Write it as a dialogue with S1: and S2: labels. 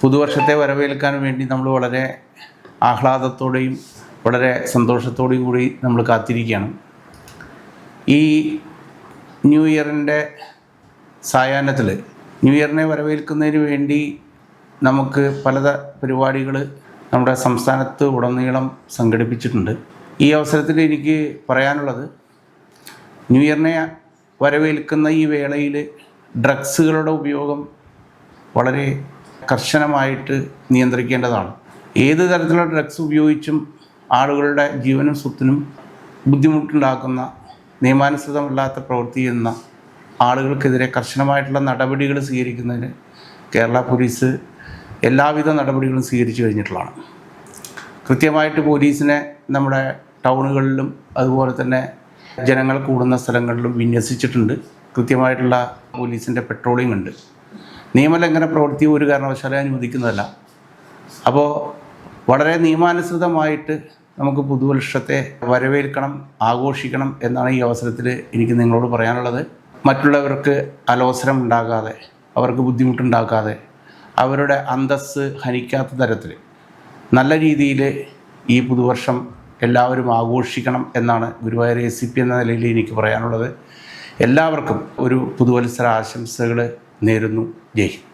S1: പുതുവർഷത്തെ വരവേൽക്കാൻ വേണ്ടി നമ്മൾ വളരെ ആഹ്ലാദത്തോടെയും വളരെ സന്തോഷത്തോടെയും കൂടി നമ്മൾ കാത്തിരിക്കുകയാണ്. ഈ ന്യൂ ഇയറിൻ്റെ സായാഹ്നത്തിൽ ന്യൂ ഇയറിനെ വരവേൽക്കുന്നതിന് വേണ്ടി നമുക്ക് പല പരിപാടികൾ നമ്മുടെ സംസ്ഥാനത്ത് ഉടനീളം സംഘടിപ്പിച്ചിട്ടുണ്ട്. ഈ അവസരത്തിൽ എനിക്ക് പറയാനുള്ളത്, ന്യൂ ഇയറിനെ വരവേൽക്കുന്ന ഈ വേളയിൽ ഡ്രഗ്സുകളുടെ ഉപയോഗം വളരെ കർശനമായിട്ട് നിയന്ത്രിക്കേണ്ടതാണ്. ഏത് തരത്തിലുള്ള ഡ്രഗ്സ് ഉപയോഗിച്ചും ആളുകളുടെ ജീവനും സ്വത്തിനും ബുദ്ധിമുട്ടുണ്ടാക്കുന്ന നിയമാനുസൃതമല്ലാത്ത പ്രവൃത്തി ചെയ്യുന്ന ആളുകൾക്കെതിരെ കർശനമായിട്ടുള്ള നടപടികൾ സ്വീകരിക്കുന്നതിന് കേരള പോലീസ് എല്ലാവിധ നടപടികളും സ്വീകരിച്ചു കഴിഞ്ഞിട്ടുള്ളതാണ്. കൃത്യമായിട്ട് പോലീസിനെ നമ്മുടെ ടൗണുകളിലും അതുപോലെ തന്നെ ജനങ്ങൾ കൂടുന്ന സ്ഥലങ്ങളിലും വിന്യസിച്ചിട്ടുണ്ട്. കൃത്യമായിട്ടുള്ള പോലീസിൻ്റെ പെട്രോളിംഗ് ഉണ്ട്. നിയമലംഘന പ്രവൃത്തി ഒരു കാരണവശാലും അനുവദിക്കുന്നതല്ല. അപ്പോൾ വളരെ നിയമാനുസൃതമായിട്ട് നമുക്ക് പുതുവർഷത്തെ വരവേൽക്കണം, ആഘോഷിക്കണം എന്നാണ് ഈ അവസരത്തിൽ എനിക്ക് നിങ്ങളോട് പറയാനുള്ളത്. മറ്റുള്ളവർക്ക് അലോസരം ഉണ്ടാകാതെ, അവർക്ക് ബുദ്ധിമുട്ടുണ്ടാക്കാതെ, അവരുടെ അന്തസ്സ് ഹനിക്കാത്ത തരത്തിൽ നല്ല രീതിയിൽ ഈ പുതുവർഷം എല്ലാവരും ആഘോഷിക്കണം എന്നാണ് ഗുരുവായൂർ ACP എന്ന നിലയിൽ എനിക്ക് പറയാനുള്ളത്. എല്ലാവർക്കും ഒരു പുതുവത്സര ആശംസകൾ നേരുന്നു. ജയ് ഹിന്ദ്.